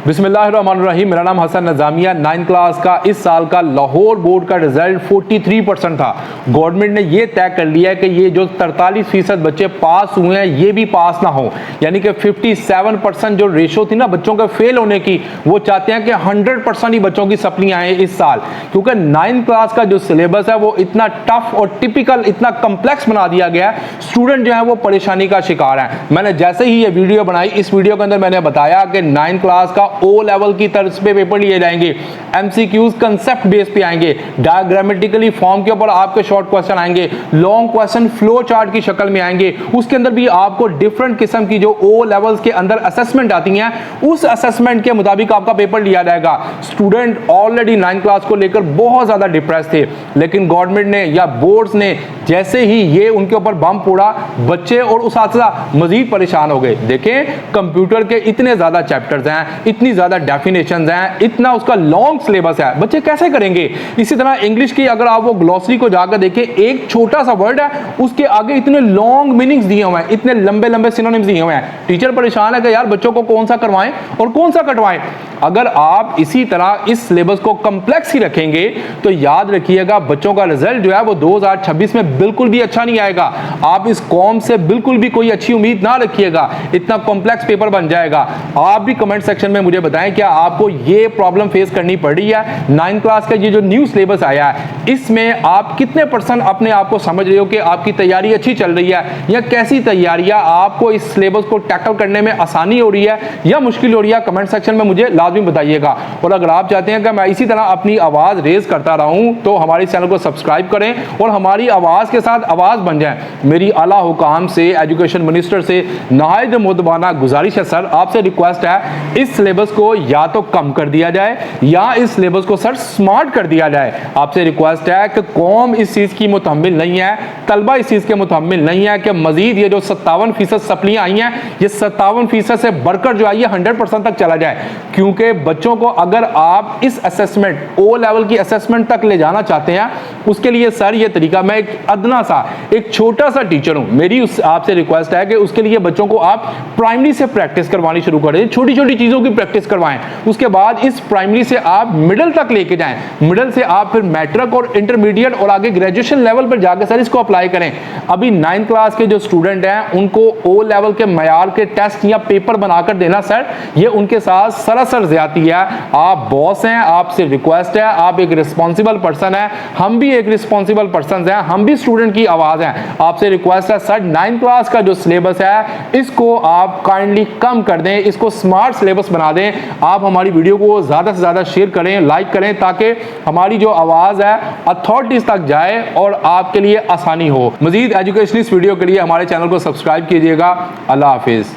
बिस्मिल्लाहिर्रहमानिर्रहीम। मेरा नाम हसन नज़ामिया। 9th क्लास का इस साल का लाहौर बोर्ड का रिजल्ट 43% था। गवर्नमेंट ने ये तय कर लिया है कि ये जो 43% बच्चे पास हुए हैं ये भी पास ना हो, यानी कि 57% जो रेशो थी ना बच्चों के फेल होने की, वो चाहते हैं कि 100% ही बच्चों की सप्लियां आए इस साल, क्योंकि 9th क्लास का जो सिलेबस है वो इतना टफ और टिपिकल, इतना कम्प्लेक्स बना दिया गया है, स्टूडेंट जो है वो परेशानी का शिकार है। मैंने जैसे ही ये वीडियो बनाई, इस वीडियो के अंदर मैंने बताया कि 9th क्लास का ओ लेवल की तर्ज पे पेपर लिए जाएंगे, एमसीक्यूज कंसेप्ट बेस पे आएंगे, डायग्रामेटिकली फॉर्म के ऊपर आपके शॉर्ट क्वेश्चन आएंगे, लॉन्ग क्वेश्चन फ्लो चार्ट की शक्ल में आएंगे, उसके अंदर भी आपको डिफरेंट किस्म की जो ओ लेवल्स के अंदर असेसमेंट आती हैं, उस असेसमेंट के मुताबिक आपका पेपर लिया जाएगा। स्टूडेंट ऑलरेडी 9th क्लास को लेकर बहुत ज्यादा डिप्रेस थे, लेकिन गवर्नमेंट ने या बोर्ड्स ने जैसे ही ये उनके ऊपर बम फोड़ा, बच्चे और उस्ताद मजीद परेशान हो गए। देखें, कंप्यूटर के इतने ज्यादा चैप्टर्स हैं, इतनी ज्यादा डेफिनेशंस हैं, इतना उसका लॉन्ग सिलेबस है, बच्चे कैसे करेंगे। इसी तरह इंग्लिश की अगर आप वो ग्लॉसरी को जाकर देखें, एक छोटा सा वर्ड है, उसके आगे इतने लॉन्ग मीनिंग्स दिए हुए हैं, इतने लंबे लंबे सिनोनिम्स दिए हुए हैं। टीचर परेशान है कि यार बच्चों को कौन सा करवाएं और कौन सा कटवाएं। अगर आप इसी तरह इस सिलेबस को कम्प्लेक्स ही रखेंगे तो याद रखिएगा बच्चों का रिजल्ट जो है वो 2026 में बिल्कुल भी अच्छा नहीं आएगा। आप इस कौम से बिल्कुल भी कोई अच्छी उम्मीद ना रखिएगा, इतना कॉम्प्लेक्स पेपर बन जाएगा। आप भी कमेंट सेक्शन में मुझे बताएं क्या आपको ये प्रॉब्लम फेस करनी पड़ रही है। 9th क्लास का ये जो न्यू सिलेबस आया है, इसमें आप कितने % अपने आप को समझ रहे हो कि आपकी तैयारी अच्छी चल रही है, या कैसी तैयारियां आपको इस सिलेबस को टैकल करने में आसानी हो रही है या मुश्किल हो रही है, कमेंट सेक्शन में मुझे लाजमी बताइएगा। और अगर आप चाहते हैं कि मैं इसी तरह अपनी आवाज रेज करता रहूं तो हमारे चैनल को सब्सक्राइब करें और हमारी आवाज के साथ आवाज बन जाएं। मेरी आला हुकाम से, एजुकेशन मिनिस्टर से नहायत मुतबाना गुजारिश है सर, आपसे रिक्वेस्ट है इस सिलेबस को या तो कम कर दिया जाए या इस सिलेबस को सर स्मार्ट कर दिया जाए। आपसे रिक्वेस्ट है कि कौम इस चीज की मुतहम्मिल नहीं है, तलबा इस चीज के मुतहम्मिल नहीं है कि मजीद ये जो 57% सप्लियां आई हैं, ये 57% से बढ़कर जो आई है 100% तक चला जाए। क्योंकि बच्चों को अगर आप इस असेसमेंट ओ लेवल की असेसमेंट तक ले जाना चाहते हैं, उसके लिए सर ये तरीका, मैं एक अदना सा, एक छोटा सा टीचर हूं, मेरी आपसे रिक्वेस्ट है कि उसके लिए बच्चों को आप प्राइमरी से प्रैक्टिस करवानी शुरू करें, छोटी छोटी चीजों की प्रैक्टिस करवाएं। उसके बाद इस प्राइमरी से आप मिडिल तक लेके जाएं, मिडिल से आप फिर मैट्रिक और इंटरमीडिएट और आगे ग्रेजुएशन लेवल पर जाकर सर इसको अप्लाई करें। अभी 9th क्लास के जो स्टूडेंट हैं उनको ओ लेवल के मयार के टेस्ट या पेपर बनाकर देना सर, ये उनके साथ सरासर ज्यादती है। आप बॉस हैं, आपसे रिक्वेस्ट है, आप एक रिस्पॉन्सिबल पर्सन है, हम भी एक रिस्पॉन्सिबल पर्सन हैं, हम भी स्टूडेंट की आवाज हैं। आपसे रिक्वेस्ट है सर 9th क्लास का जो सिलेबस है इसको आप काइंडली कम कर दें, इसको स्मार्ट सिलेबस बना दें। आप हमारी वीडियो को ज्यादा से ज्यादा शेयर करें, लाइक करें, ताकि हमारी जो आवाज है अथॉरिटीज तक जाए और आपके लिए आसानी हो। मजीद एजुकेशनिस्ट वीडियो के लिए हमारे चैनल को सब्सक्राइब कीजिएगा। अल्लाह हाफिज।